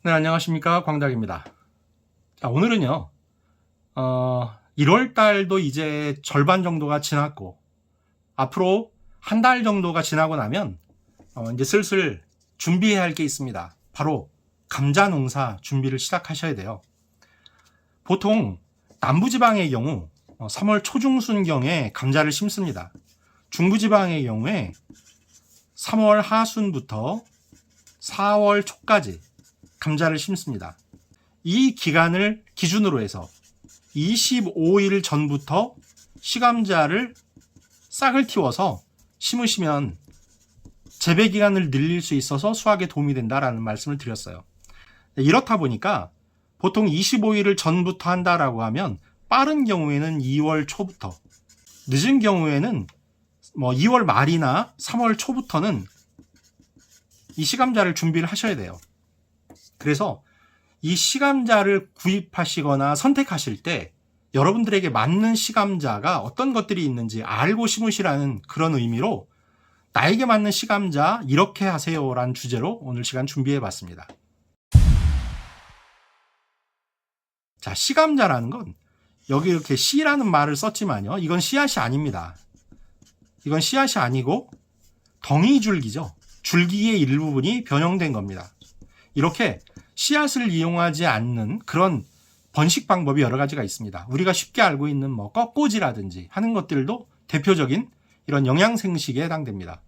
네, 안녕하십니까. 광닭입니다. 자, 오늘은요, 1월 달도 이제 절반 정도가 지났고, 앞으로 한 달 정도가 지나고 나면, 이제 슬슬 준비해야 할 게 있습니다. 바로 감자 농사 준비를 시작하셔야 돼요. 보통 남부지방의 경우 3월 초중순경에 감자를 심습니다. 중부지방의 경우에 3월 하순부터 4월 초까지 감자를 심습니다. 이 기간을 기준으로 해서 25일 전부터 시감자를 싹을 틔워서 심으시면 재배 기간을 늘릴 수 있어서 수확에 도움이 된다라는 말씀을 드렸어요. 이렇다 보니까 보통 25일을 전부터 한다라고 하면 빠른 경우에는 2월 초부터, 늦은 경우에는 2월 말이나 3월 초부터는 이 시감자를 준비를 하셔야 돼요. 그래서 이 시감자를 구입하시거나 선택하실 때 여러분들에게 맞는 시감자가 어떤 것들이 있는지 알고 심으시라는 그런 의미로 나에게 맞는 시감자 이렇게 하세요라는 주제로 오늘 시간 준비해 봤습니다. 자, 시감자라는 건 여기 이렇게 씨라는 말을 썼지만요. 이건 씨앗이 아닙니다. 이건 씨앗이 아니고 덩이줄기죠. 줄기의 일부분이 변형된 겁니다. 이렇게 씨앗을 이용하지 않는 그런 번식 방법이 여러 가지가 있습니다. 우리가 쉽게 알고 있는 꺾꽂이라든지 하는 것들도 대표적인 이런 영양생식에 해당됩니다.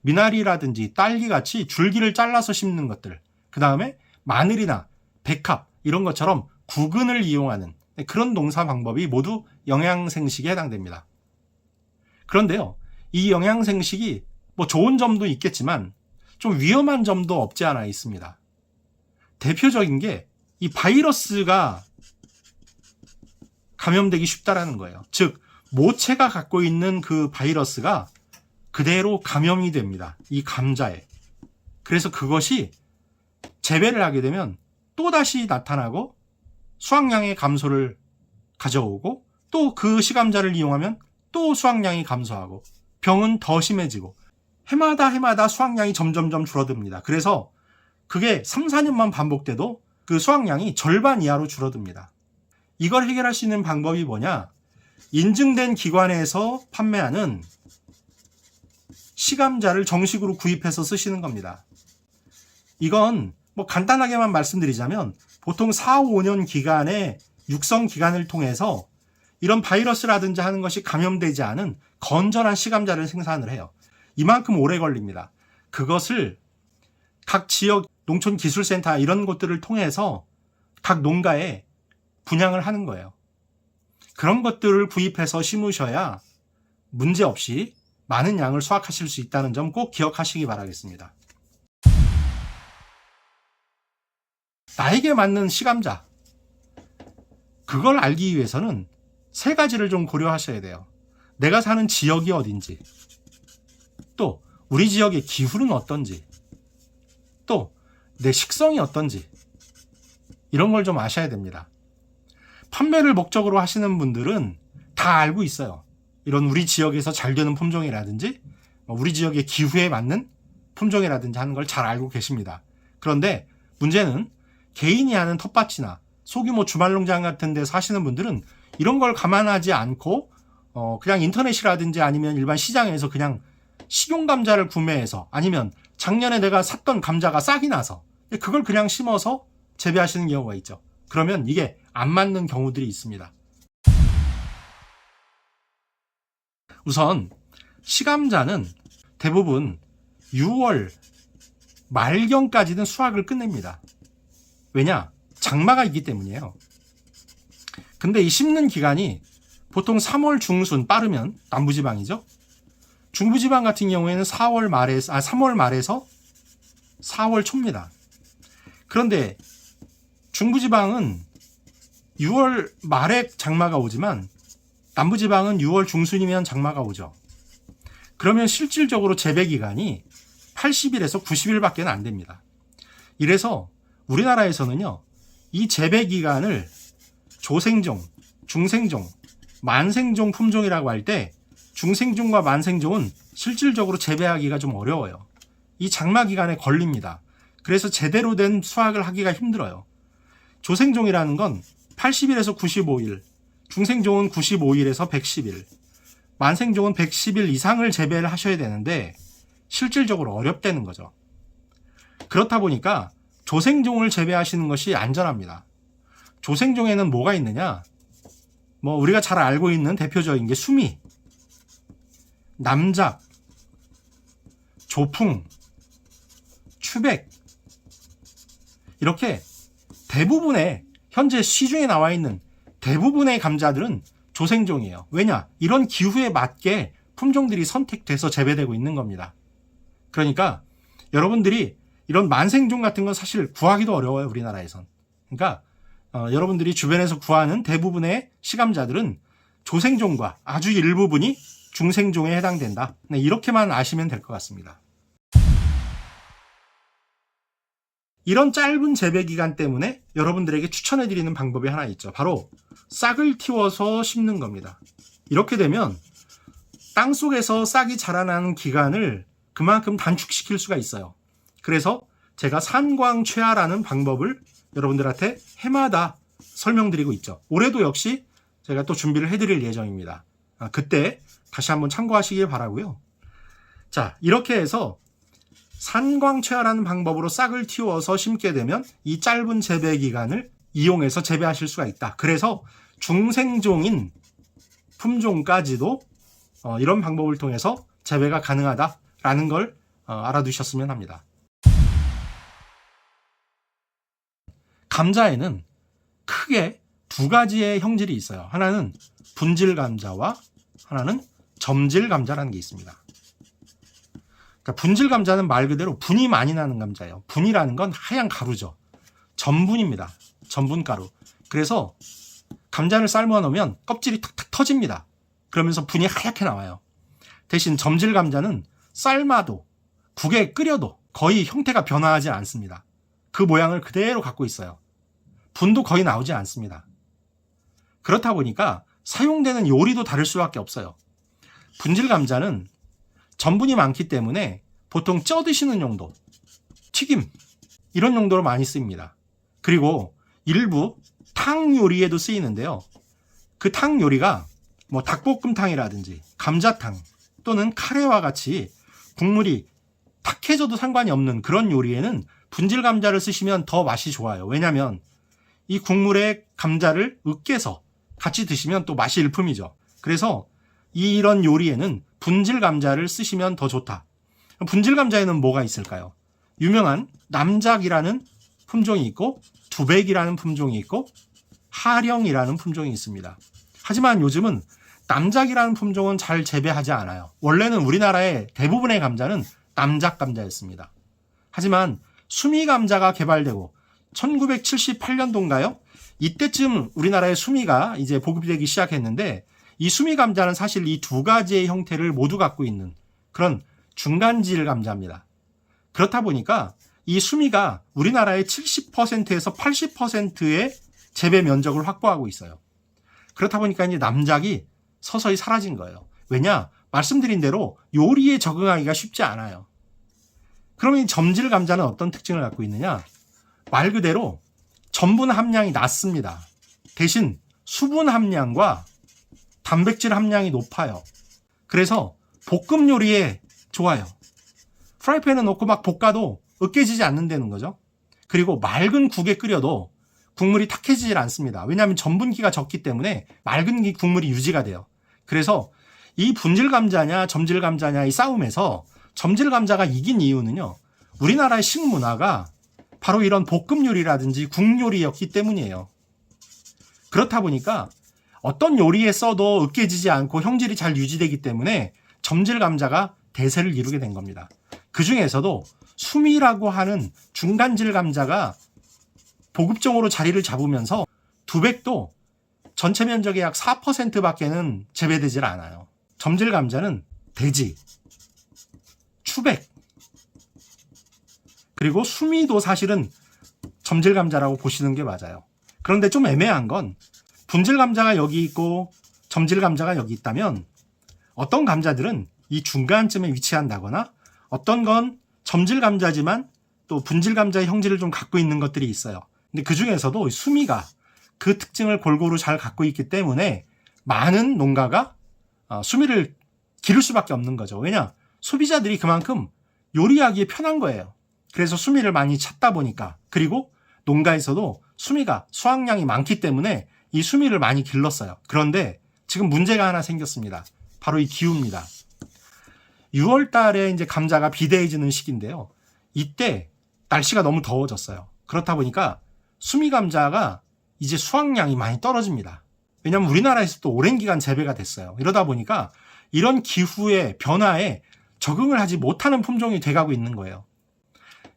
미나리라든지 딸기같이 줄기를 잘라서 심는 것들, 그 다음에 마늘이나 백합 이런 것처럼 구근을 이용하는 그런 농사 방법이 모두 영양생식에 해당됩니다. 그런데요, 이 영양생식이 좋은 점도 있겠지만 좀 위험한 점도 없지 않아 있습니다. 대표적인 게 이 바이러스가 감염되기 쉽다라는 거예요. 즉, 모체가 갖고 있는 그 바이러스가 그대로 감염이 됩니다. 이 감자에. 그래서 그것이 재배를 하게 되면 또다시 나타나고 수확량의 감소를 가져오고 또 그 시감자를 이용하면 또 수확량이 감소하고 병은 더 심해지고 해마다 수확량이 점점점 줄어듭니다. 그래서 그게 3, 4년만 반복돼도 그 수확량이 절반 이하로 줄어듭니다. 이걸 해결할 수 있는 방법이 뭐냐? 인증된 기관에서 판매하는 시감자를 정식으로 구입해서 쓰시는 겁니다. 이건 간단하게만 말씀드리자면 보통 4, 5년 기간의 육성 기간을 통해서 이런 바이러스라든지 하는 것이 감염되지 않은 건전한 시감자를 생산을 해요. 이만큼 오래 걸립니다. 그것을 각 지역 농촌기술센터 이런 곳들을 통해서 각 농가에 분양을 하는 거예요. 그런 것들을 구입해서 심으셔야 문제없이 많은 양을 수확하실 수 있다는 점 꼭 기억하시기 바라겠습니다. 나에게 맞는 시감자, 그걸 알기 위해서는 세 가지를 좀 고려하셔야 돼요. 내가 사는 지역이 어딘지, 또 우리 지역의 기후는 어떤지, 또 내 식성이 어떤지, 이런 걸 좀 아셔야 됩니다. 판매를 목적으로 하시는 분들은 다 알고 있어요. 이런 우리 지역에서 잘 되는 품종이라든지 우리 지역의 기후에 맞는 품종이라든지 하는 걸 잘 알고 계십니다. 그런데 문제는 개인이 하는 텃밭이나 소규모 주말농장 같은 데 사시는 분들은 이런 걸 감안하지 않고 그냥 인터넷이라든지 아니면 일반 시장에서 그냥 식용 감자를 구매해서 아니면 작년에 내가 샀던 감자가 싹이 나서 그걸 그냥 심어서 재배하시는 경우가 있죠. 그러면 이게 안 맞는 경우들이 있습니다. 우선 시감자는 대부분 6월 말경까지는 수확을 끝냅니다. 왜냐? 장마가 있기 때문이에요. 근데 이 심는 기간이 보통 3월 중순 빠르면 남부지방이죠. 중부지방 같은 경우에는 3월 말에서 4월 초입니다. 그런데 중부지방은 6월 말에 장마가 오지만 남부지방은 6월 중순이면 장마가 오죠. 그러면 실질적으로 재배 기간이 80일에서 90일밖에 안 됩니다. 이래서 우리나라에서는요, 이 재배 기간을 조생종, 중생종, 만생종 품종이라고 할 때 중생종과 만생종은 실질적으로 재배하기가 좀 어려워요. 이 장마 기간에 걸립니다. 그래서 제대로 된 수확을 하기가 힘들어요. 조생종이라는 건 80일에서 95일, 중생종은 95일에서 110일, 만생종은 110일 이상을 재배를 하셔야 되는데 실질적으로 어렵다는 거죠. 그렇다 보니까 조생종을 재배하시는 것이 안전합니다. 조생종에는 뭐가 있느냐? 우리가 잘 알고 있는 대표적인 게 수미, 남작, 조풍, 추백, 이렇게 대부분의 현재 시중에 나와 있는 대부분의 감자들은 조생종이에요. 왜냐? 이런 기후에 맞게 품종들이 선택돼서 재배되고 있는 겁니다. 그러니까 여러분들이 이런 만생종 같은 건 사실 구하기도 어려워요, 우리나라에선. 그러니까 여러분들이 주변에서 구하는 대부분의 시감자들은 조생종과 아주 일부분이 중생종에 해당된다. 네, 이렇게만 아시면 될 것 같습니다. 이런 짧은 재배 기간 때문에 여러분들에게 추천해드리는 방법이 하나 있죠. 바로 싹을 틔워서 심는 겁니다. 이렇게 되면 땅속에서 싹이 자라나는 기간을 그만큼 단축시킬 수가 있어요. 그래서 제가 산광최화라는 방법을 여러분들한테 해마다 설명드리고 있죠. 올해도 역시 제가 또 준비를 해드릴 예정입니다. 그때 다시 한번 참고하시길 바라고요. 자, 이렇게 해서 산광최화라는 방법으로 싹을 틔워서 심게 되면 이 짧은 재배 기간을 이용해서 재배하실 수가 있다. 그래서 중생종인 품종까지도 이런 방법을 통해서 재배가 가능하다라는 걸 알아두셨으면 합니다. 감자에는 크게 두 가지의 형질이 있어요. 하나는 분질 감자와 하나는 점질 감자라는 게 있습니다. 그러니까 분질 감자는 말 그대로 분이 많이 나는 감자예요. 분이라는 건 하얀 가루죠. 전분입니다. 전분가루. 그래서 감자를 삶아 놓으면 껍질이 탁탁 터집니다. 그러면서 분이 하얗게 나와요. 대신 점질 감자는 삶아도 국에 끓여도 거의 형태가 변화하지 않습니다. 그 모양을 그대로 갖고 있어요. 분도 거의 나오지 않습니다. 그렇다 보니까 사용되는 요리도 다를 수밖에 없어요. 분질 감자는 전분이 많기 때문에 보통 쪄 드시는 용도, 튀김 이런 용도로 많이 쓰입니다. 그리고 일부 탕 요리에도 쓰이는데요. 그 탕 요리가 닭볶음탕이라든지 감자탕 또는 카레와 같이 국물이 탁해져도 상관이 없는 그런 요리에는 분질 감자를 쓰시면 더 맛이 좋아요. 왜냐하면 이 국물에 감자를 으깨서 같이 드시면 또 맛이 일품이죠. 그래서 이런 요리에는 분질 감자를 쓰시면 더 좋다. 분질 감자에는 뭐가 있을까요? 유명한 남작이라는 품종이 있고 두백이라는 품종이 있고 하령이라는 품종이 있습니다. 하지만 요즘은 남작이라는 품종은 잘 재배하지 않아요. 원래는 우리나라의 대부분의 감자는 남작 감자였습니다. 하지만 수미 감자가 개발되고 1978년도인가요? 이때쯤 우리나라의 수미가 이제 보급이 되기 시작했는데 이 수미 감자는 사실 이 두 가지의 형태를 모두 갖고 있는 그런 중간질 감자입니다. 그렇다 보니까 이 수미가 우리나라의 70%에서 80%의 재배 면적을 확보하고 있어요. 그렇다 보니까 이제 남작이 서서히 사라진 거예요. 왜냐? 말씀드린 대로 요리에 적응하기가 쉽지 않아요. 그러면 이 점질 감자는 어떤 특징을 갖고 있느냐? 말 그대로 전분 함량이 낮습니다. 대신 수분 함량과 단백질 함량이 높아요. 그래서 볶음 요리에 좋아요. 프라이팬에 넣고 막 볶아도 으깨지지 않는다는 거죠. 그리고 맑은 국에 끓여도 국물이 탁해지질 않습니다. 왜냐하면 전분기가 적기 때문에 맑은 국물이 유지가 돼요. 그래서 이 분질 감자냐 점질 감자냐 이 싸움에서 점질 감자가 이긴 이유는요. 우리나라의 식문화가 바로 이런 볶음 요리라든지 국 요리였기 때문이에요. 그렇다 보니까 어떤 요리에 써도 으깨지지 않고 형질이 잘 유지되기 때문에 점질 감자가 대세를 이루게 된 겁니다. 그 중에서도 수미라고 하는 중간질 감자가 보급종으로 자리를 잡으면서 두백도 전체 면적의 약 4%밖에는 재배되질 않아요. 점질 감자는 돼지, 추백, 그리고 수미도 사실은 점질 감자라고 보시는 게 맞아요. 그런데 좀 애매한 건 분질 감자가 여기 있고 점질 감자가 여기 있다면 어떤 감자들은 이 중간쯤에 위치한다거나 어떤 건 점질 감자지만 또 분질 감자의 형질을 좀 갖고 있는 것들이 있어요. 근데 그 중에서도 수미가 그 특징을 골고루 잘 갖고 있기 때문에 많은 농가가 수미를 기를 수밖에 없는 거죠. 왜냐? 소비자들이 그만큼 요리하기에 편한 거예요. 그래서 수미를 많이 찾다 보니까, 그리고 농가에서도 수미가 수확량이 많기 때문에 이 수미를 많이 길렀어요. 그런데 지금 문제가 하나 생겼습니다. 바로 이 기후입니다. 6월 달에 이제 감자가 비대해지는 시기인데요. 이때 날씨가 너무 더워졌어요. 그렇다 보니까 수미 감자가 이제 수확량이 많이 떨어집니다. 왜냐하면 우리나라에서 또 오랜 기간 재배가 됐어요. 이러다 보니까 이런 기후의 변화에 적응을 하지 못하는 품종이 돼가고 있는 거예요.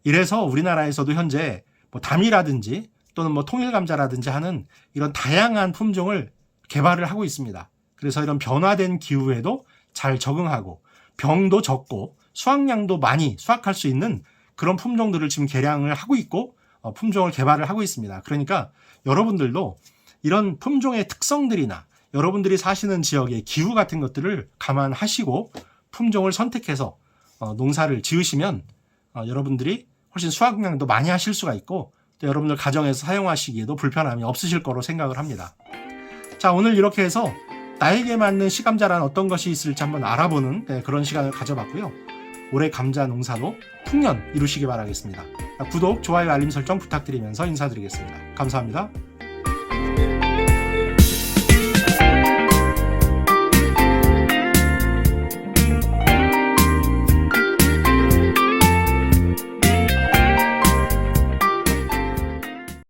이래서 우리나라에서도 현재 뭐 담이라든지 또는 뭐 통일감자라든지 하는 이런 다양한 품종을 개발을 하고 있습니다. 그래서 이런 변화된 기후에도 잘 적응하고 병도 적고 수확량도 많이 수확할 수 있는 그런 품종들을 지금 개량을 하고 있고 품종을 개발을 하고 있습니다. 그러니까 여러분들도 이런 품종의 특성들이나 여러분들이 사시는 지역의 기후 같은 것들을 감안하시고 품종을 선택해서 농사를 지으시면 여러분들이 훨씬 수확량도 많이 하실 수가 있고 또 여러분들 가정에서 사용하시기에도 불편함이 없으실 거로 생각을 합니다. 자, 오늘 이렇게 해서 나에게 맞는 시감자란 어떤 것이 있을지 한번 알아보는 그런 시간을 가져봤고요. 올해 감자 농사도 풍년 이루시기 바라겠습니다. 구독, 좋아요, 알림 설정 부탁드리면서 인사드리겠습니다. 감사합니다.